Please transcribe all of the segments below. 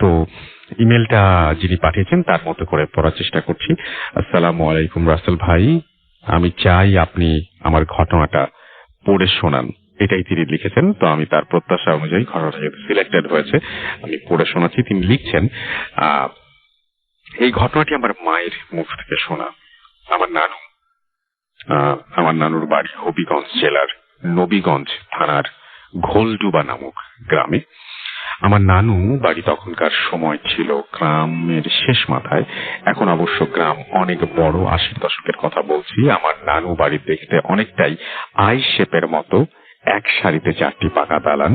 তো ইমেলটা যিনি পাঠিয়েছেন তার মতো করে পড়ার চেষ্টা করছি। আসসালামু আলাইকুম রাসেল ভাই, আমি চাই আপনি আমার ঘটনাটা পড়ে শোনান, এটাই তিনি লিখেছেন। তো আমি তার প্রত্যাশা অনুযায়ী ঘটনাটা যেহেতু সিলেক্টেড হয়েছে আমি পড়ে শোনাচ্ছি। তিনি লিখছেন, এই ঘটনাটি আমার মায়ের মুখ থেকে শোনা। আমার নানুর বাড়ি হবিগঞ্জ জেলার নবীগঞ্জ থানার ঘোলডুবা নামক গ্রামে। আমার নানু বাড়ি তখনকার সময় ছিল গ্রামের শেষ মাথায়। এখন অবশ্য গ্রাম অনেক বড়, 80 দশকের কথা বলছি। আমার নানু বাড়ি দেখতে অনেকটাই আই শেপের মতো, এক সারিতে 4টি পাকা দালান,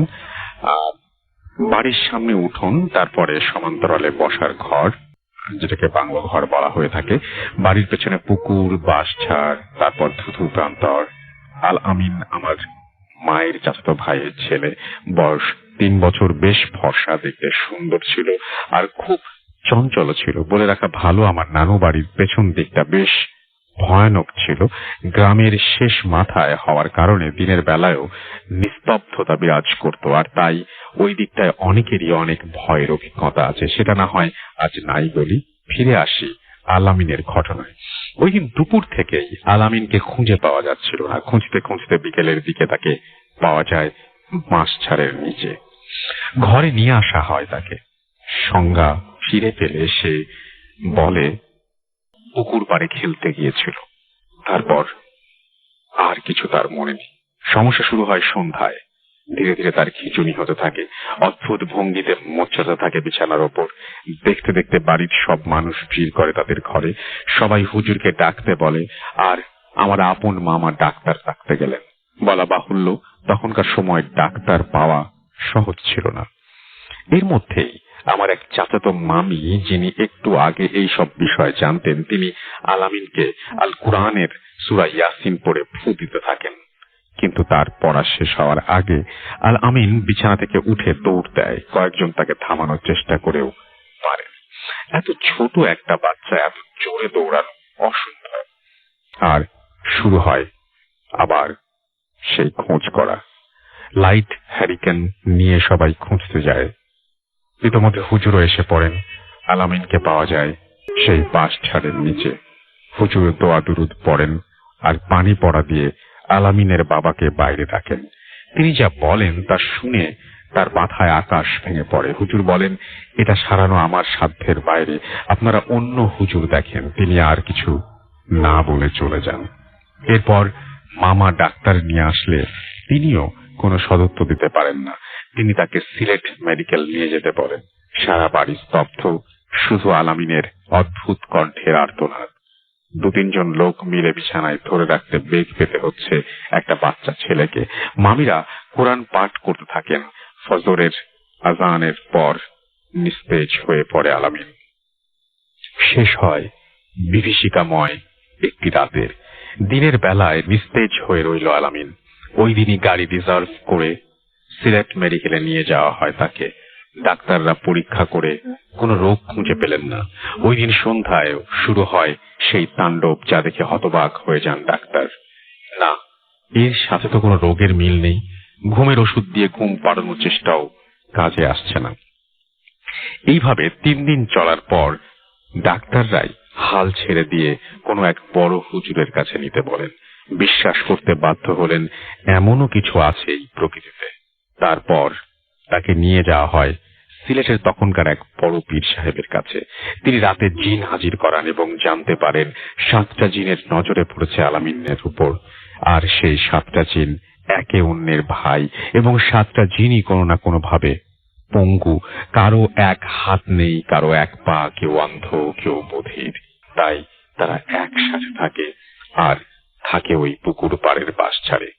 বাড়ির সামনে উঠোন, তারপরে সমান্তরালে বসার ঘর, যেটাকে বাংলো ঘর বলা হয়ে থাকে। বাড়ির পেছনে পুকুর, বাঁশঝাড়, তারপর ধুধু প্রান্তর। আল আমিন আমার মায়ের চাচাতো ভাইয়ের ছেলে, বয়স 3 বছর, বেশ ফর্সা, দেখতে সুন্দর ছিল আর খুব চঞ্চল ছিল। বলে রাখা ভালো, আমার নানু বাড়ির পেছন দিকটা বেশ ভয়ানক ছিল। গ্রামের শেষ মাথায় হওয়ার কারণে দিনের বেলায়ও নিস্তব্ধতা বিরাজ করত, আর তাই ওই দিকটায় অনেকেরই অনেক ভয়ের অভিজ্ঞতা আছে। সেটা না হয় আজ নাই বলি। ফিরে আসি আলামিনের ঘটনায়। ওই দিন দুপুর থেকেই আলামিনকে খুঁজে পাওয়া যাচ্ছিল না। খুঁজতে খুঁজতে বিকেলের দিকে তাকে পাওয়া যায় বাঁশঝাড়ের নিচে। ঘরে নিয়ে আসা হয় তাকে। সংজ্ঞা ফিরে পেলে সে বলে পুকুর পাড়ে খেলতে গিয়েছিল। তারপর আর কিছু তার মনে নেই। সমস্যা শুরু হয় সন্ধ্যায়। ধীরে ধীরে তার খিঁচুনি হতে থাকে, অদ্ভুত ভঙ্গিতে মোচ্চাতে থাকে বিছানার ওপর। দেখতে দেখতে বাড়ির সব মানুষ ভিড় করে তাদের ঘরে। সবাই হুজুরকে ডাকতে বলে, আর আমার আপন মামা ডাক্তার ডাকতে গেলেন। বলা বাহুল্য, তখনকার সময় ডাক্তার পাওয়া সহজ ছিল না। এর মধ্যেই আমার এক চাচাতো মামি, যিনি একটু আগে এই সব বিষয় জানতেন, তিনি আলামিনকে আল কুরআনের সূরা ইয়াসিন পড়ে ফু দিতে থাকেন। কিন্তু তার পড়া শেষ হওয়ার আগে আল আমিন বিছানা থেকে উঠে দৌড় দেয়। কয়েকজন তাকে থামানোর চেষ্টা করেও পারেন। এত ছোট একটা বাচ্চা এত জোরে দৌড়ানো অসম্ভব। আর শুরু হয় আবার সেই খোঁজ করা। লাইট হ্যারিকেন নিয়ে সবাই খুঁজতে যায়। ইতোমধ্যে হুজুরও এসে পড়েন। আলামিনকে পাওয়া যায় সেই বাঁশঝাড়ের নিচে। হুজুর দোয়া দুরুদ পড়েন আর পানি পড়া দিয়ে আলামিনের বাবাকে বাইরে ডাকেন। তিনি যা বলেন তা শুনে তার মাথায় আকাশ ভেঙে পড়ে। হুজুর বলেন, এটা সারানো আমার সাধ্যের বাইরে, আপনারা অন্য হুজুর দেখেন। তিনি আর কিছু না বলে চলে যান। এরপর মামা ডাক্তার নিয়ে আসলে তিনিও কোনো সদুত্তর দিতে পারেন না। তিনি তাকে সিলেট মেডিকেল নিয়ে যেতে বলেন। সারা বাড়ি স্তব্ধ, শুধু আলামিনের অদ্ভুত কণ্ঠের আর্তনাদ। 2-3 জন লোক মিলে বিছানায় ধরে রাখতে বেগ পেতে হচ্ছে একটা বাচ্চা ছেলেকে। মামিরা কোরআন পাঠ করতে থাকেন। ফজরের আজানের পর নিস্তেজ হয়ে পড়ে আলামিন। শেষ হয় বিভীষিকাময় একটি রাতের। দিনের বেলায় নিস্তেজ হয়ে রইল আলামিন। ওই দিনই গাড়ি রিজার্ভ করে সিলেট মেডিকেলে নিয়ে যাওয়া হয় তাকে। ডাক্তাররা পরীক্ষা করে কোনো রোগ খুঁজে পেলেন না। ওই দিন সন্ধ্যায় শুরু হয় সেই তাণ্ডব, যা দেখে হতবাক হয়ে যান ডাক্তার। না, এর সাথে তো কোনো রোগের মিল নেই। ঘুমের ওষুধ দিয়ে ঘুম পাড়ানোর চেষ্টাও কাজে আসছে না। এইভাবে 3 দিন চলার পর ডাক্তাররাই হাল ছেড়ে দিয়ে কোনো এক বড় হুজুরের কাছে নিতে বলেন। বিশ্বাস করতে বাধ্য হলেন এমনও কিছু আছে এই প্রকৃতিতে। তারপর তাকে নিয়ে যাওয়া হয় সিলেটের তখনকার এক বড় পীর সাহেবের কাছে। তিনি রাতে জিন হাজির করান এবং জানতে পারেন 7টা জিনের নজরে পড়েছে আলামিনের উপর। আর সেই 7টা জিন একে অন্যের ভাই, এবং 7টা জিনই কোনো না কোনো ভাবে পঙ্গু। কারো এক হাত নেই, কারো এক পা, কেউ অন্ধ, কেউ বধির। তাই তারা একসাথে থাকে, আর থাকে ওই পুকুর পাড়ের বাঁশঝাড়ে।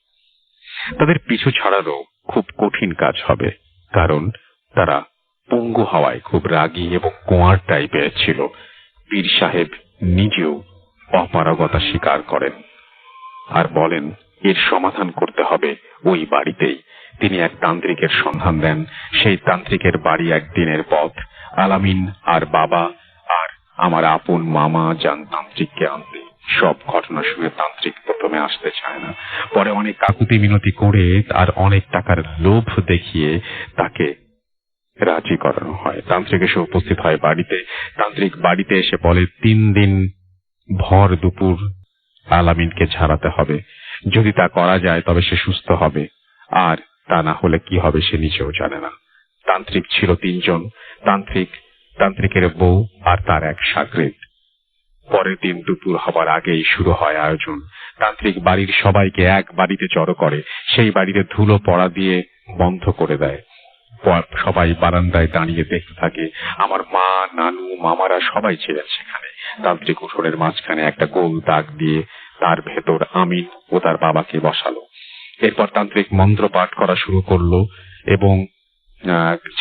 তাদের পিছু ছাড়ানো খুব কঠিন কাজ হবে, কারণ তারা পঙ্গু হওয়ায় খুব রাগী এবং গোয়ার টাইপের ছিল। পীর সাহেব নিজেও অপারগতা স্বীকার করেন আর বলেন এর সমাধান করতে হবে ওই বাড়িতেই। তিনি এক তান্ত্রিকের সন্ধান দেন। সেই তান্ত্রিকের বাড়ি একদিনের পথ। আলামিন আর বাবা আর আমার আপন মামা যান তান্ত্রিককে আনতে। সব ঘটনা শুনে তান্ত্রিক প্রথমে আসতে চায় না। পরে অনেক কাকুতি মিনতি করে আর অনেক টাকার লোভ দেখিয়ে তাকে রাজি করানো হয়। তান্ত্রিক এসে উপস্থিত হয় বাড়িতে। তান্ত্রিক বাড়িতে এসে বলে 3 দিন ভর দুপুর আলামিনকে ঝাড়াতে হবে। যদি তা করা যায় তবে সে সুস্থ হবে, আর তা না হলে কি হবে সে নিজেও জানে না। তান্ত্রিক ছিল 3 জন, তান্ত্রিকের বউ আর তার এক শাগরেদ। পরের দিন দুপুর হবার আগেই শুরু হয় আয়োজন। তান্ত্রিক বাড়ির সবাইকে এক বাড়িতে জড়ো করে, সেই বাড়িতে ধুলো পড়া দিয়ে বন্ধ করে দেয়। সবাই বারান্দায় দাঁড়িয়ে দেখতে থাকে। আমার মা, নানু, মামারা সবাই ছিলেন সেখানে। তান্ত্রিক উঠোনের মাঝখানে একটা গোল দাগ দিয়ে তার ভেতর আমিন ও তার বাবাকে বসালো। এরপর তান্ত্রিক মন্ত্র পাঠ করা শুরু করলো এবং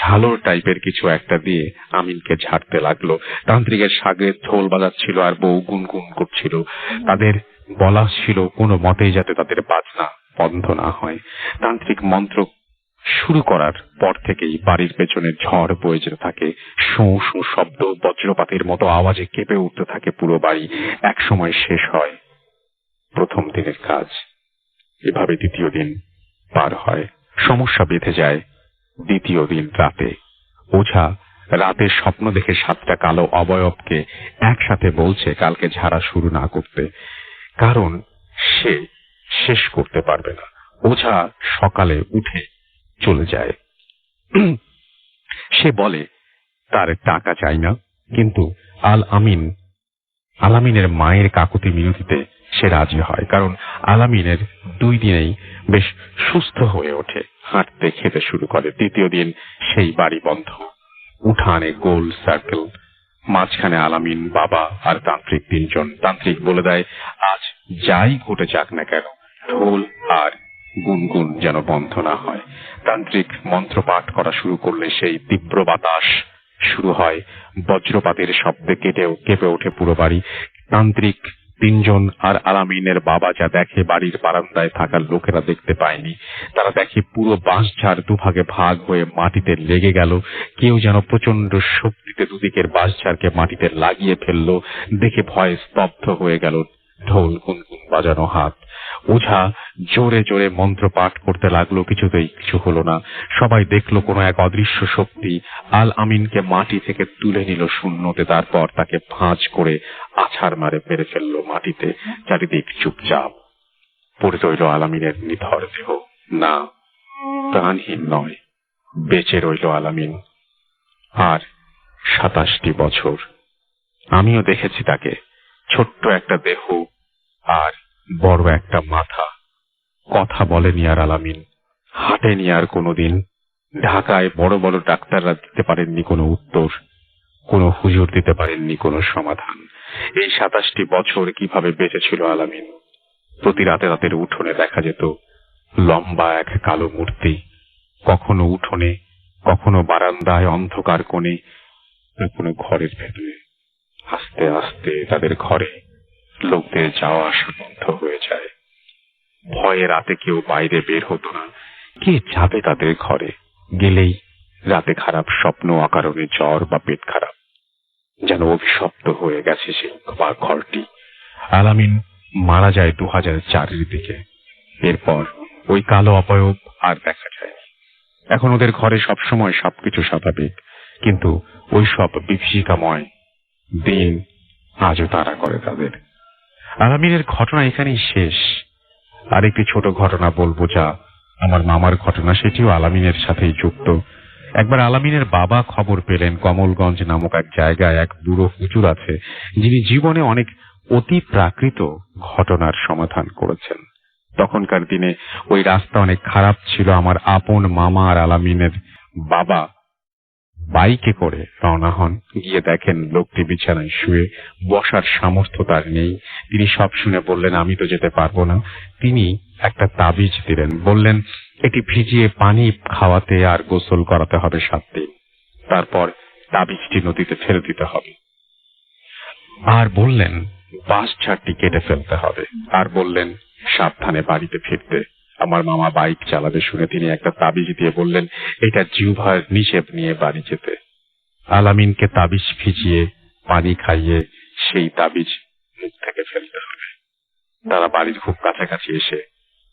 ঝালর টাইপের কিছু একটা দিয়ে আমিনকে ঝাড়তে লাগলো। তান্ত্রিকের শাগরেদ ঢোল বাজাচ্ছিল আর বউ গুনগুন করছিল। তাদের বলা ছিল কোনো মতেই যাতে তাদের বাজনা বন্ধ না হয়। তান্ত্রিক মন্ত্র শুরু করার পর থেকেই বাড়ির পেছনে ঝড় বয়ে যেতে থাকে। শোঁ শোঁ শব্দ, বজ্রপাতের মতো আওয়াজে কেঁপে উঠতে থাকে পুরো বাড়ি। এক সময় শেষ হয় প্রথম দিনের কাজ। এভাবে দ্বিতীয় দিন পার হয়। সমস্যা বেঁধে যায় দ্বিতীয় দিন রাতে। ওঝা রাতে স্বপ্ন দেখে 7টা কালো অবয়বকে একসাথে বলছে কালকে ঝাড়া শুরু না করতে, কারণ সে শেষ করতে পারবে না। ওঝা সকালে উঠে চলে যায়। সে বলে তার টাকা চাই না, কিন্তু আলামিনের মায়ের কাকুতি মিনতিতে সে রাজি হয়, কারণ আলামিনের 2 দিনেই বেশ সুস্থ হয়ে ওঠে, হাঁটতে খেতে শুরু করে। তৃতীয় দিন সেই বাড়ি বন্ধ, উঠানে গোল সার্কেল, মাঝখানে আলামিন, বাবা আর তান্ত্রিক 3 জন। তান্ত্রিক বলে দেয় আজ যাই ঘটে যাক না কেন ঢোল আর গুনগুন যেন বন্ধ না হয়। তান্ত্রিক মন্ত্র পাঠ করা শুরু করলে সেই তীব্র বাতাস শুরু হয়। বজ্রপাতের শব্দে কেঁপে ওঠে পুরো বাড়ি। তান্ত্রিক 3 জন আর আলামিনের বাবা যা দেখে বাড়ির বারান্দায় থাকা লোকেরা দেখতে পায়নি। তারা দেখে পুরো বাঁশঝাড় দুভাগে ভাগ হয়ে মাটিতে লেগে গেল। কেউ যেন প্রচন্ড শক্তিতে দুদিকের বাঁশঝাড়কে মাটিতে লাগিয়ে ফেললো। দেখে ভয়ে স্তব্ধ হয়ে গেল ঢোল গুনগুন বাজানো হাত। ওঝা জোরে জোরে মন্ত্র পাঠ করতে লাগলো, কিছুতেই কিছু হলো না। সবাই দেখলো কোনো এক অদৃশ্য শক্তি আমিনকে মাটি থেকে তুলে নিল শূন্যতে, তারপর তাকে ভাঁজ করে আছাড় মারে মেরে ফেললো মাটিতে। চারিদিক চুপচাপ। পড়ে রইল আমিনের নিথর দেহ। না, প্রাণহীন নয়, বেঁচে রইল আমিন। আর 27টি বছর। আমিও দেখেছি তাকে, ছোট্ট একটা দেহ আর বড় একটা মাথা। কথা বলেনি আর আমিন, হাঁটেনি আর কোনোদিন। ঢাকায় বড় বড় ডাক্তাররা দিতে পারেননি কোনো উত্তর, কোনো হুজুর দিতে পারেননি কোনো সমাধান। এই 27টি বছর কিভাবে বেঁচেছিল আমিন। প্রতি রাতে রাতের উঠোনে দেখা যেত লম্বা এক কালো মূর্তি, কখনো উঠোনে, কখনো বারান্দায় অন্ধকার কোণে, কখনো ঘরের ভেতরে। আস্তে আস্তে তাদের ঘরে লোকদের যাওয়া আসা বন্ধ হয়ে যায়। ভয়ে রাতে কেউ বাইরে বের হতো না। কে যাবে তাদের ঘরে? গেলেই রাতে খারাপ স্বপ্ন, অকারণে জ্বর বা পেট খারাপ। যেন অভিশপ্ত হয়ে গেছে সেই ঘরটি। আলামিন মারা যায় 2004-এর দিকে। এরপর ওই কালো অবয়ব আর দেখা যায়নি। এখন ওদের ঘরে সবসময় সবকিছু স্বাভাবিক, কিন্তু ওই সব বিভীষিকাময় দিন আজও তাড়া করে তাদের। আলামিনের ঘটনা এখানেই শেষ। আরেকটি ছোট ঘটনা বলবো, যা আমার মামার ঘটনা, সেটিও আলামিনের সাথেই যুক্ত। একবার আলামিনের বাবা খবর পেলেন কমলগঞ্জ নামক এক জায়গায় এক বুড়ো হুজুর আছে, যিনি জীবনে অনেক অতি প্রাকৃত ঘটনার সমাধান করেছেন। তখনকার দিনে ওই রাস্তা অনেক খারাপ ছিল। আমার আপন মামা আর আলামিনের বাবা বাইকে করে রওনা হন। গিয়ে দেখেন লোকটি বিছানায় শুয়ে, বসার সামর্থ্য তার নেই। তিনি সব শুনে বললেন আমি তো যেতে পারবো না। তিনি একটা তাবিজ দিলেন, বললেন এটি ভিজিয়ে পানি খাওয়াতে আর গোসল করাতে হবে 7 দিন। তারপর তাবিজটি নদীতে ফেলে দিতে হবে। আর বললেন বাঁশঝাড়টি কেটে ফেলতে হবে। আর বললেন সাবধানে বাড়িতে ফিরতে। আমার মামা বাইক চালাবে শুনে তিনি একটা তাবিজ দিয়ে বললেন এটা জিহ্বার নিষেধ নিয়ে বাড়ি যেতে। আলামিনকে তাবিজ ভিজিয়ে পানি খাইয়ে সেই তাবিজ মুখ থেকে ফেলতে হবে। তারা বাড়ির খুব কাছাকাছি এসে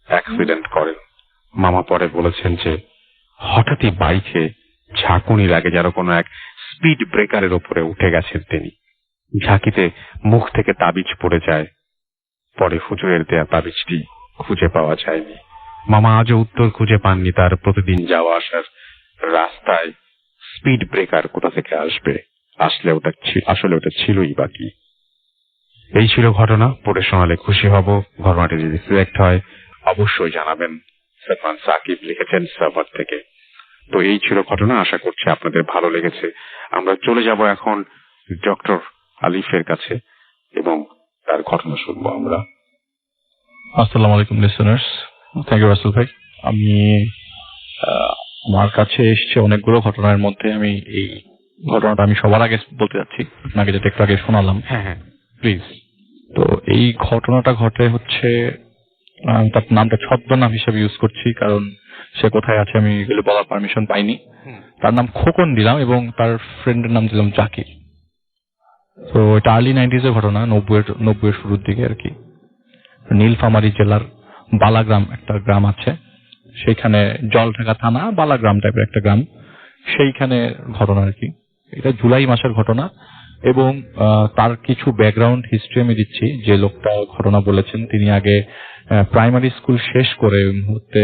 অ্যাক্সিডেন্ট করেন। মামা পরে বলেছেন যে হঠাৎই বাইকে ঝাঁকুনি লাগে, যেন কোনো এক স্পিড ব্রেকারের ওপরে উঠে গেছেন তিনি। ঝাঁকিতে মুখ থেকে তাবিজ পড়ে যায়। পরে হুজুরের দেয়া তাবিজটি খুঁজে পাওয়া যায়নি। মামা আজও উত্তর খুঁজে পাননি তার প্রতিদিন যাওয়া আসার রাস্তায় স্পিড ব্রেকার কোথা থেকে আসবে, আসলে ওটা ছিলই বাকি। এই ছিল ঘটনা। পড়ে শোনালে খুশি হব। ঘটনাটি যদি সিলেক্ট হয় অবশ্যই জানাবেন। সালমান সাকিব লিখেছেন সাভার থেকে। তো এই ছিল ঘটনা, আশা করছি আপনাদের ভালো লেগেছে। আমরা চলে যাব এখন ডক্টর আলিফের কাছে এবং তার ঘটনা শুনবো আমরা। আসসালামু আলাইকুম লিসেনার্স, থ্যাংক ইউ রাসেল ভাই। আমি আমার কাছে এসছে অনেকগুলো ঘটনার মধ্যে আমি এই ঘটনাটা আমি সবার আগে বলতে যাচ্ছি, আপনাকে যেটা একটু আগে শোনালাম। হ্যাঁ প্লিজ। তো এই ঘটনাটা ঘটে হচ্ছে, তার নামটা ছদ্মনাম হিসেবে ইউজ করছি কারণ সে কোথায় আছে আমি এগুলো বলার পারমিশন পাইনি। তার নাম খোকন দিলাম এবং তার ফ্রেন্ডের নাম দিলাম জাকির। তো এটা আর্লি 90s এর ঘটনা, 90-এর শুরুর দিকে আর কি। নীলফামারী জেলার বালাগ্রাম একটা গ্রাম আছে, সেইখানে জলঢাকা থানা বালাগ্রাম টাইপের একটা গ্রাম, সেইখানে ঘটনা আর কি। এটা জুলাই মাসের ঘটনা এবং তার কিছু ব্যাকগ্রাউন্ড হিস্ট্রি আমি দিচ্ছি। যে লোকটা ঘটনা বলেছেন তিনি আগে প্রাইমারি স্কুল শেষ করে মুহূর্তে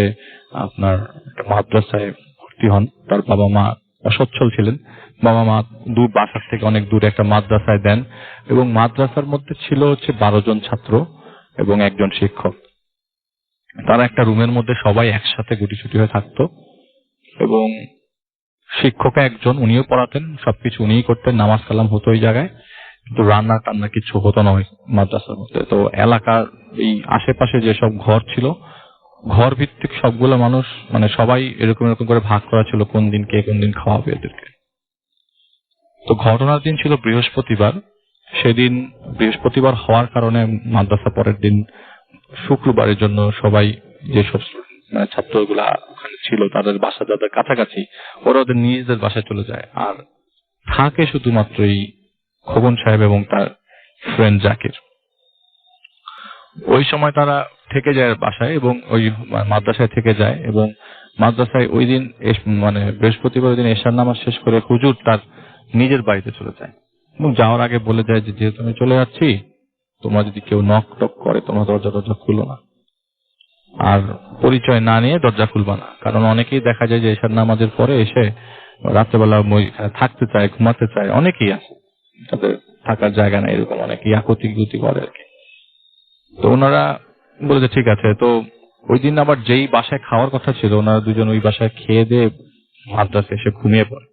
আপনার একটা মাদ্রাসায় ভর্তি হন। তার বাবা মা অসচ্ছল ছিলেন, বাবা মা দূর বাসার থেকে অনেক দূরে একটা মাদ্রাসায় দেন এবং মাদ্রাসার মধ্যে ছিল হচ্ছে 12 জন ছাত্র এবং একজন শিক্ষক। তারা একটা রুমের মধ্যে সবাই একসাথে গুটিসুটি হয়ে থাকতো এবং শিক্ষক একজন, উনিও পড়াতেন, সবকিছু উনিই করতেন, নামাজ কালাম হতো ওই জায়গায়, কিন্তু রান্না টান্না কিছু হতো না ওই মাদ্রাসার মধ্যে। তো এলাকার এই আশেপাশে যেসব ঘর ছিল, ঘর ভিত্তিক সবগুলো মানুষ মানে সবাই এরকম এরকম করে ভাগ করা ছিল কোন দিন কে কোন দিন খাওয়াবে এদেরকে। তো ঘটনার দিন ছিল বৃহস্পতিবার। সেদিন বৃহস্পতিবার হওয়ার কারণে মাদ্রাসা পরের দিন শুক্রবারের জন্য সবাই যেসব ছাত্রগুলা ওখানে ছিল তাদের বাসা যাদের কাছাকাছি, ওরা ওদের নিজেদের বাসায় চলে যায় আর থাকে শুধুমাত্র এই খোকন সাহেব এবং তার ফ্রেন্ড জাকির। ওই সময় তারা থেকে যায় বাসায় এবং ওই মাদ্রাসায় থেকে যায় এবং মাদ্রাসায় ওই দিন মানে বৃহস্পতিবার ওই দিন এশার নামাজ শেষ করে হুজুর তার নিজের বাড়িতে চলে যায় এবং যাওয়ার আগে বলে যায় যে যেহেতু আমি চলে যাচ্ছি, তোমরা যদি কেউ নক টক করে তোমরা দরজা খুলো না, আর পরিচয় না নিয়ে দরজা খুলবা না। কারণ অনেকেই দেখা যায় যে এশার নামাজের পরে এসে রাত্রেবেলা থাকতে চায়, ঘুমাতে চায়, অনেকেই আছে তাদের থাকার জায়গা নেই, এরকম অনেকেই আকুতি গুতি করে আর কি। তো ওনারা বলে যে ঠিক আছে। তো ওই দিন আবার যেই বাসায় খাওয়ার কথা ছিল ওনারা দুজন ওই বাসায় খেয়ে দিয়ে মাদ্রাসায় এসে ঘুমিয়ে পড়ে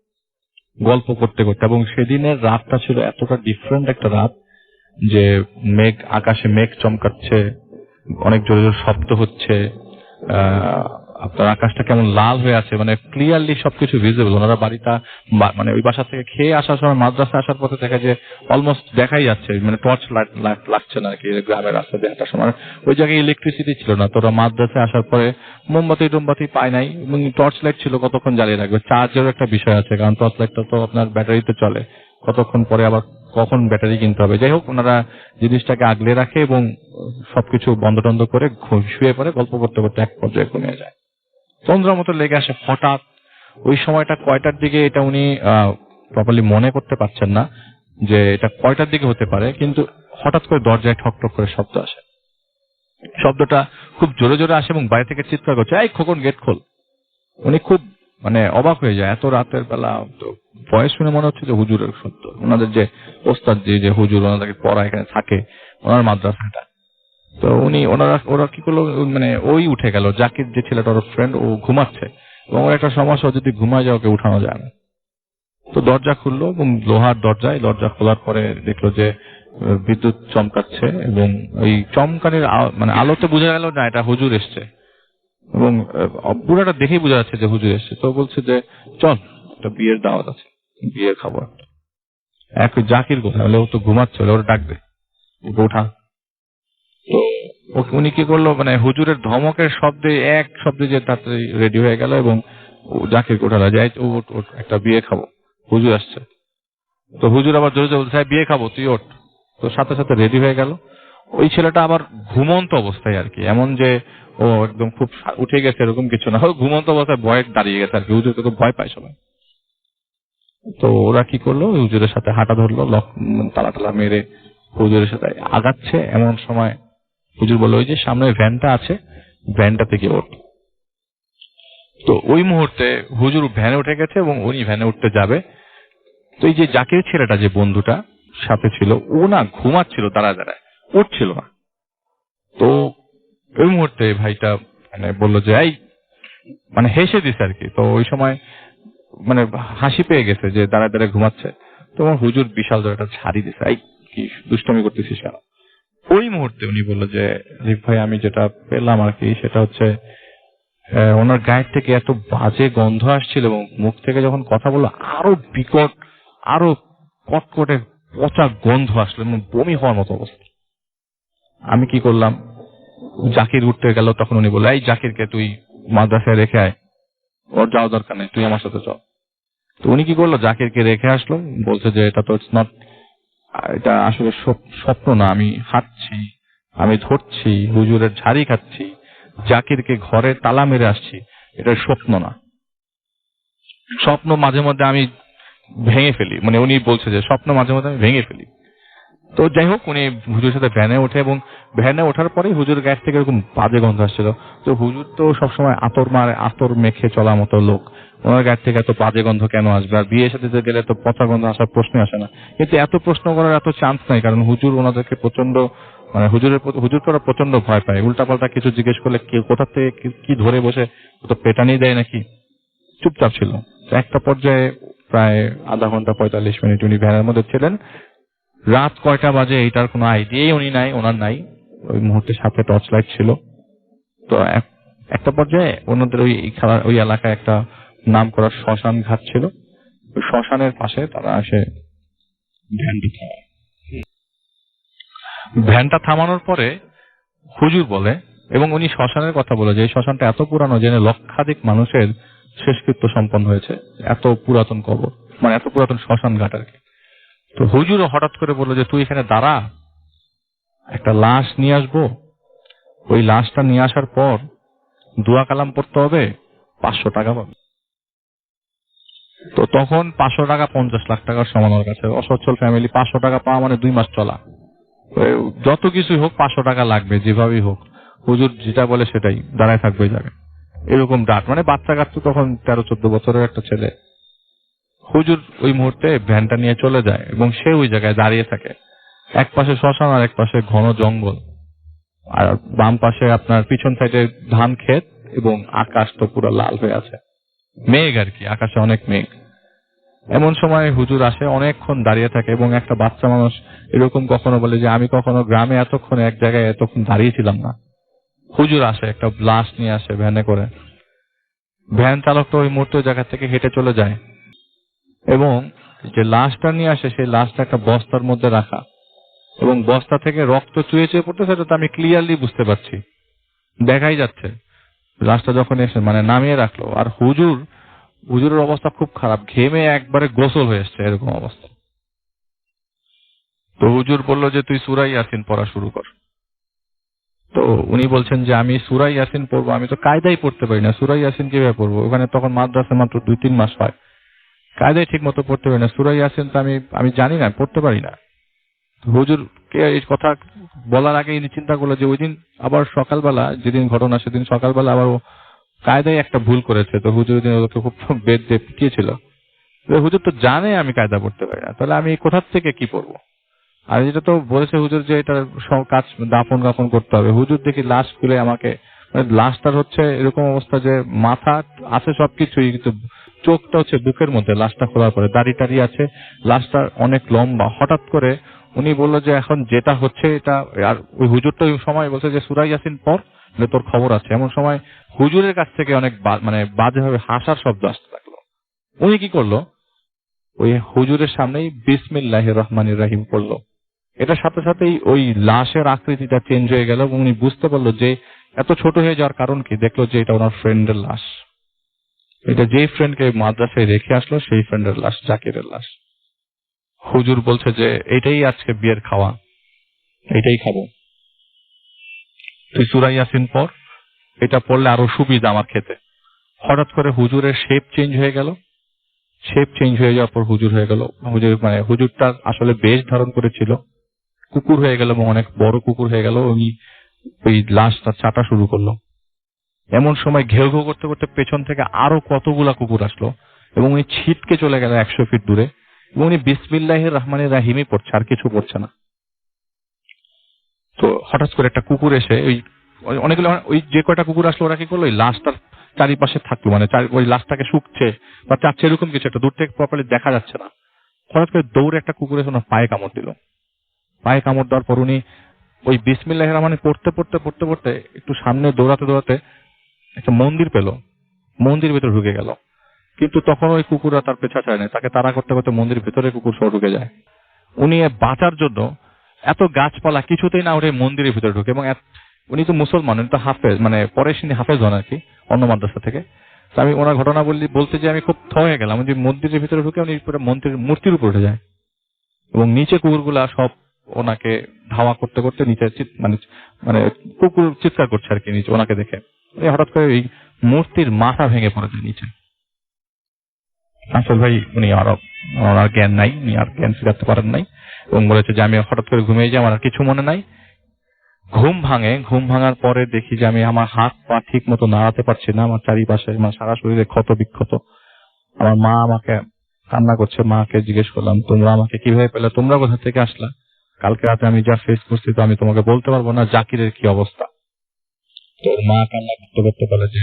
গল্প করতে করতে। এবং সেদিনের রাতটা ছিল এতটা ডিফারেন্ট একটা রাত যে আকাশে মেঘ চমকাচ্ছে, অনেক জোরে জোরে শব্দ হচ্ছে, আপনার আকাশটা কেমন লাল হয়ে আছে, মানে ক্লিয়ারলি সবকিছু ভিজিবল। ওনারা বাড়িটা মানে ওই বাসা থেকে খেয়ে আসার সময় মাদ্রাসা আসার পথে দেখা যায় অলমোস্ট দেখাই যাচ্ছে, মানে টর্চ লাইট লাগছে না আর কি গ্রামের রাস্তা দিয়ে হাঁটার সময়। ওই জায়গায় ইলেকট্রিসিটি ছিল না, তো ওরা মাদ্রাসায় আসার পরে মোমবাতি পায় নাই এবং টর্চ লাইট ছিল কতক্ষণ জ্বালিয়ে রাখবে। চার্জেরও একটা বিষয় আছে, কারণ টর্চ লাইটটা তো আপনার ব্যাটারিতে চলে, কতক্ষণ পরে আবার কখন ব্যাটারি কিনতে হবে। যাই হোক, ওনারা জিনিসটাকে আগলে রাখে এবং সবকিছু বন্ধ টন্ধ করে শুয়ে পড়ে, গল্প করতে করতে এক পর্যায়ে ঘুমিয়ে যায়। তন্দ্রার মতো লেগে আসে হঠাৎ। ওই সময়টা কয়টার দিকে এটা উনি প্রপারলি মনে করতে পারছেন না যে এটা কয়টার দিকে হতে পারে, কিন্তু হঠাৎ করে দরজায় ঠক ঠক করে শব্দ আসে। শব্দটা খুব জোরে জোরে আসে এবং বাইরে থেকে চিৎকার করছে, এই খোকন গেট খোল। উনি খুব মানে অবাক হয়ে যায়, এত রাতের বেলা। তো ভয়েস শুনে মনে হচ্ছে যে হুজুরের শব্দ, ওনাদের যে ওস্তাদ যে হুজুর ওনাদেরকে পড়া এখানে থাকে, ওনার মাদ্রাসাটা। তো ওরা কি করলো, মানে ওই উঠে গেল, জাকির যে ছেলেটা ওর ফ্রেন্ড, ও ঘুমাচ্ছে এবং ওর একটা সমস্যা, যদি ঘুমায় যায় ওকে উঠানো যায় না। তো দরজা খুললো এবং লোহার দরজা খোলার পরে দেখলো যে বিদ্যুৎ চমকাচ্ছে এবং ওই চমকানির মানে আলোতে বোঝা গেল না এটা হুজুর এসছে এবং পুরাটা দেখেই বোঝা যাচ্ছে যে হুজুর এসছে। তো বলছে যে চল, একটা বিয়ের দাওয়াত আছে, বিয়ে খাবো। জাকির কোথায়, ও তো ঘুমাচ্ছে, ওর ডাকবে, ওকে উঠা। তো উনি কি করলো, মানে হুজুরের ধমকের শব্দে এক শব্দে যে তাড়াতাড়ি রেডি হয়ে গেল এবং জাকির উঠালো, যাই একটা বিয়ে খাবো, হুজুর আসছে। তো হুজুর আবার জোরে জোরে বলছে, বিয়ে খাবো, তুই ওঠ। তো সাথে সাথে রেডি হয়ে গেল। ওই ছেলেটা আবার ঘুমন্ত অবস্থায় আর কি, এমন যে ও একদম খুব উঠে গেছে এরকম কিছু না, ঘুমন্ত অবস্থায় ভয়ে দাঁড়িয়ে গেছে আর কি। হুজুরকে তো ভয় পায় সবাই। তো ওরা কি করলো, হুজুরের সাথে হাঁটা ধরলো, তালা টালা মেরে হুজুরের সাথে আগাচ্ছে। এমন সময় হুজুর বললো, ওই যে সামনে ভ্যানটা আছে, ভ্যানটাতে গিয়ে ওঠ। তো ওই মুহূর্তে হুজুর ভ্যানে উঠে গেছে এবং উনি ভ্যানে উঠতে যাবে। তো এই যে জাকির ছেলেটা, যে বন্ধুটা সাথে ছিল, ও না ঘুমাচ্ছিল দাঁড়ায় দাঁড়ায়, উঠছিল না। তো ওই মুহূর্তে ভাইটা মানে বললো যে এই, মানে হেসে দিছে আর কি। তো ওই সময় মানে হাসি পেয়ে গেছে যে দাঁড়ায় দাঁড়ায় ঘুমাচ্ছে। তোমার হুজুর বিশাল ধরে একটা ছাড়ি দিছে, এই কি দুষ্টামি করতেছিস কেন? ওই মুহূর্তে উনি বললো যে রিফ ভাই, আমি যেটা পেলাম আর কি, সেটা হচ্ছে ওনার গায়ের থেকে এত বাজে গন্ধ আসছিল এবং মুখ থেকে যখন কথা বললো আরো বিকট, আরো কটকটে পচা গন্ধ আসলো এবং বমি হওয়ার মতো অবস্থা। আমি কি করলাম, জাকির উঠতে গেল, তখন উনি বললো, এই জাকিরকে তুই মাদ্রাসায় রেখে আয়, ওর যাওয়া দরকার নেই, তুই আমার সাথে চল। তো উনি কি করলো, জাকিরকে রেখে আসলো, বলছে যে এটা তো ইটস নট, এটা আসলে স্বপ্ন না, আমি হাঁটছি, আমি ধরছি, হুজুরের ঝাড়ি খাচ্ছি, জাকিরকে ঘরে তালা মেরে আসছি, এটা স্বপ্ন না। স্বপ্ন মাঝে মধ্যে আমি ভেঙে ফেলি, মানে উনি বলছে যে স্বপ্ন মাঝে মধ্যে আমি ভেঙে ফেলি। তো যাই হোক, উনি হুজুরের সাথে ভ্যানে ওঠে এবং ভ্যানে ওঠার পরেই হুজুর গায়ের থেকে এরকম বাজে গন্ধ আসছিল। তো হুজুর তো সবসময় আতর মেখে চলার মতো লোক, ওনার গায়ের থেকে এত বাজে গন্ধ কেন আসবে? আর বিয়ে সাথে গেলে তো পচা গন্ধ আসার প্রশ্নই আসে না। কিন্তু এত প্রশ্ন করার এত চান্স নাই, কারণ হুজুর ওনাদেরকে প্রচন্ড, মানে হুজুরকে ওরা প্রচন্ড ভয় পায়। উল্টাপাল্টা কিছু জিজ্ঞেস করলে কোথা থেকে কি ধরে বসে তো পেটানি দেয় নাকি, চুপচাপ ছিল। তো একটা পর্যায়ে প্রায় আধা ঘন্টা 45 মিনিট উনি ভ্যানের মধ্যে ছিলেন। রাত কয়টা বাজে এইটার কোনো আইডিয়াই ওনার নাই। ওই মুহূর্তে সাথে টর্চ লাইট ছিল। তো একটা পর্যায়ে ওনাদের ওই এলাকায় একটা নাম করা শ্মশান ঘাট ছিল। ওই শ্মশানের পাশে তারা আসে ভ্যানটা থামানোর পরে হুজুর বলে, এবং উনি শ্মশানের কথা বলে যে এই শ্মশানটা এত পুরানো যে লক্ষাধিক মানুষের শেষকৃত্য সম্পন্ন হয়েছে, এত পুরাতন কবর, মানে এত পুরাতন শ্মশান ঘাট আর কি। তো হুজুর হঠাৎ করে বললো যে তুই এখানে দাঁড়া, একটা লাশ নিয়ে আসবো, ওই লাশটা নিয়ে আসার পর দোয়া কালাম পড়তে হবে, 500 টাকা পাবে। তো তখন 500 টাকা 50 লাখ টাকার সমান ওর কাছে। অসচ্ছল ফ্যামিলি, 500 টাকা পাওয়া মানে 2 মাস চলা। যত কিছুই হোক 500 টাকা লাগবে, যেভাবেই হোক। হুজুর যেটা বলে সেটাই, দাঁড়ায় থাকবে ওই জায়গায়। এরকম ডাক, মানে বাচ্চা কাচ্চা তখন 13-14 বছরের একটা ছেলে। হুজুর ওই মুহূর্তে ভ্যানটা নিয়ে চলে যায় এবং সে ওই জায়গায় দাঁড়িয়ে থাকে। এক পাশে শ্মশান আর এক পাশে ঘন জঙ্গল, আর বাম পাশে আপনার পিছন সাইডে ধান ক্ষেত এবং আকাশ তো পুরো লাল হয়ে আছে, মেঘ আর কি, আকাশে অনেক মেঘ। এমন সময় হুজুর আসে, অনেকক্ষণ দাঁড়িয়ে থাকে এবং একটা বাচ্চা মানুষ এরকম কখনো বলে যে আমি কখনো গ্রামে এতক্ষণ এক জায়গায় এতক্ষণ দাঁড়িয়েছিলাম না। হুজুর আসে, একটা লাশ নিয়ে আসে ভ্যানে করে। ভ্যান চালক তো ওই মুহূর্তে জায়গা থেকে হেঁটে চলে যায় এবং যে লাশটা নিয়ে আসে সেই লাশটা একটা বস্তার মধ্যে রাখা, এবং বস্তা থেকে রক্ত চুয়ে চুয়ে পড়তেছে, সেটা তো আমি ক্লিয়ারলি বুঝতে পারছি, দেখাই যাচ্ছে। লাশটা যখন এসে মানে নামিয়ে রাখলো, আর হুজুরের অবস্থা খুব খারাপ, ঘেমে একবারে গোসল হয়ে এসছে, এরকম অবস্থা। তো হুজুর বললো যে তুই সূরা ইয়াসিন পড়া শুরু কর। তো উনি বলছেন যে আমি সূরা ইয়াসিন পড়বো, আমি তো কায়দাই পড়তে পারি না, সূরা ইয়াসিন কিভাবে পড়বো? ওখানে তখন মাদ্রাসা মাত্র 2-3 মাস হয়, কায়দাই ঠিক মতো পড়তে পারি না, সূরা ইয়াসিন তো আমি জানি না, পড়তে পারি না। হুজুরকে এই কথা বলার আগে ইনি চিন্তা করলো যে ওই দিন আবার সকালবেলা, যেদিন ঘটনা সেদিন সকালবেলা আবার ও কায়দায় একটা ভুল করেছে। তো হুজুর দিন ওকে খুব বেদ দিয়ে পিটিয়েছিল। হুজুর তো জানে আমি কায়দা পড়তে পারি না, তাহলে আমি কোথা থেকে কি পড়বো? আর যেটা তো বলেছে হুজুর যে এটা সব কাজ দাফন কাফন করতে হবে। হুজুর দেখি লাশ খুলে আমাকে, মানে লাশটার হচ্ছে এরকম অবস্থা যে মাথা আছে সবকিছুই, কিন্তু চোখটা হচ্ছে বুকের মধ্যে। লাশটা খোলার পরে দাড়ি টাড়ি আছে, লাশটা অনেক লম্বা। হঠাৎ করে উনি বললো যে এখন যেটা হচ্ছে এটা, আর ওই হুজুরটা ওই সময় বলছে যে সূরা ইয়াসিন পড়, তোর খবর আছে। এমন সময় হুজুরের কাছ থেকে অনেক মানে বাজেভাবে হাসার শব্দ আসতে লাগলো। উনি কি করলো, ওই হুজুরের সামনেই বিসমিল্লাহির রহমানির রহিম পড়লো। এটার সাথে সাথেই ওই লাশের আকৃতিটা চেঞ্জ হয়ে গেল এবং উনি বুঝতে পারলো যে এত ছোট হয়ে যাওয়ার কারণ কি। দেখলো যে এটা ওনার ফ্রেন্ডের লাশ, এটা যেই ফ্রেন্ডকে মাদ্রাসায় রেখে আসলো সেই ফ্রেন্ডের লাশ, জাকিরের লাশ। হুজুর বলছে যে এটাই আজকে বিয়ের খাওয়া, এটাই খাবো, তুই সূরা ইয়াসিন পড়, এটা পড়লে আরো সুবিধা আমার খেতে। হঠাৎ করে হুজুরের শেপ চেঞ্জ হয়ে গেল, শেপ চেঞ্জ হয়ে যাওয়ার পর হুজুর হয়ে গেল। হুজুরটা আসলে বেশ ধারণ করেছিল, কুকুর হয়ে গেল এবং অনেক বড় কুকুর হয়ে গেল। উনি ওই লাশটা চাটা শুরু করলো। এমন সময় ঘেউ ঘেউ করতে করতে পেছন থেকে আরো কতগুলা কুকুর আসলো এবং উনি ছিটকে চলে গেল 100 ফিট দূরে এবং উনি বিসমিল্লাহির রহমানির রাহিমই পড়ছে, আর কিছু পড়ছে না। তো হঠাৎ করে একটা কুকুর এসে অনেকগুলো ওই যে কয়টা কুকুর আসলো ওরা কি করলো, ওই লাশটার চারিপাশে থাকলো, ওই লাশটাকে শুকছে বা চাচ্ছে এরকম কিছু একটা, দূর থেকে প্রপারলি দেখা যাচ্ছে না। হঠাৎ করে দৌড়ে একটা কুকুর এসে ওনার পায়ে কামড় দিল। পায়ে কামড় দেওয়ার পর উনি ওই বিসমিল্লাহির রহমানি পড়তে পড়তে পড়তে পড়তে একটু সামনে দৌড়াতে দৌড়াতে একটা মন্দির পেল, মন্দির ভিতরে ঢুকে গেল। কিন্তু তখন ওই কুকুররা তার পেছা ছাড়ে না, তাকে তাড়া করতে করতে মন্দির ভিতরে কুকুর সহ ঢুকে যায়। উনি বাঁচার জন্য এত গাছপালা কিছুতেই না উঠে মন্দিরের ভিতরে ঢুকে, এবং উনি তো মুসলমান, উনি তো হাফেজ, পরে হাফেজ হন আর কি অন্য মাদ্রাসা থেকে। তো আমি ওনার ঘটনা বলতে যে আমি খুব হয়ে গেলাম যে মন্দিরের ভিতরে ঢুকে উনি পুরো মূর্তির উপর উঠে যায় এবং নিচে কুকুরগুলা সব ওনাকে ধাওয়া করতে করতে নিচে কুকুর চিৎকার করছে আর কি নিচে ওনাকে দেখে। হঠাৎ করে এই মূর্তির মাথা ভেঙে পড়ে যায় নিচে। আসল ভাই উনি ওনার জ্ঞান নাই, উনি আর জ্ঞান ফিরাতে পারেন নাই এবং বলেছে যে আমি হঠাৎ করে ঘুমিয়ে যাই, আমার আর কিছু মনে নাই। ঘুম ভাঙার পরে দেখি যে আমি আমার হাত পা ঠিক মতো নাড়াতে পারছি না, আমার চারিপাশে সারা শরীরে ক্ষত বিক্ষত। আমার মা আমাকে কান্না করছে, মাকে জিজ্ঞেস করলাম তোমরা আমাকে কিভাবে পেলে, তোমরা কোথা থেকে আসলা, কালকে রাতে আমি যা ফেস করছি তো আমি তোমাকে বলতে পারবো না, জাকিরের কি অবস্থা। তোর মা কান্না করতে করতে বলে যে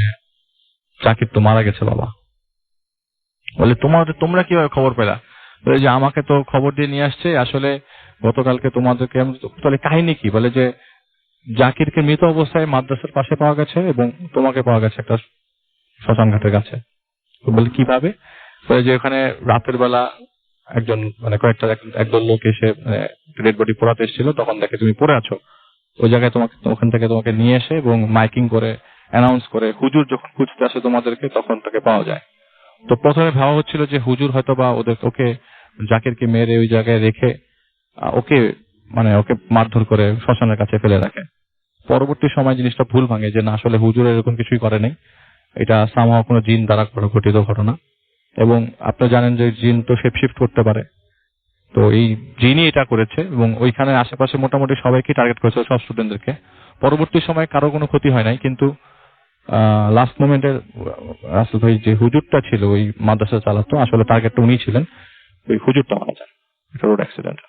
জাকির তো মারা গেছে বাবা। বলে তোমরা কিভাবে খবর পেলা? বলে যে আমাকে তো খবর দিয়ে নিয়ে আসছে, আসলে গতকালকে তোমাদেরকে। তাহলে কাহিনী কি? বলে যে জাকিরকে মৃত অবস্থায় মাদ্রাসার পাশে পাওয়া গেছে এবং তোমাকে পাওয়া গেছে একটা শ্মশান ঘাটের কাছে। বলে কিভাবে? বলে যে ওখানে রাতের বেলা একজন একদল লোক এসে ডেড বডি পোড়াতে এসেছিল, তখন দেখে তুমি পড়ে আছো। ওই জায়গায় ওখান থেকে তোমাকে নিয়ে এসে এবং মাইকিং করে অ্যানাউন্স করে হুজুর যখন খুঁজতে আসে তোমাদেরকে তখন তাকে পাওয়া যায়। তো প্রথমে ভাবা হচ্ছিল যে হুজুর হয়তো বা ওকে জাকিরকে মেরে ওই জায়গায় রেখে ওকে মারধর করে শ্মশানের কাছে ফেলে রাখে। পরবর্তী সময় জিনিসটা ভুল ভাঙে যে না, আসলে হুজুর এরকম কিছুই করে নাই, এটা সামহাও কোনো জিন দ্বারা ঘটিত ঘটনা। এবং আপনি জানেন যে জিন তো শেপ শিফট করতে পারে, তো এই জিনই এটা করেছে এবং ওইখানে আশেপাশে মোটামুটি সবাইকে টার্গেট করেছে, সব স্টুডেন্টদেরকে। পরবর্তী সময় কারো কোনো ক্ষতি হয় নাই, কিন্তু লাস্ট মোমেন্টে রাসেল ভাই যে হুজুরটা ছিল ওই মাদ্রাসা চালাতো, আসলে টার্গেটটা উনি ছিলেন, ওই হুজুরটা মারা যান, এটা রোড অ্যাক্সিডেন্ট।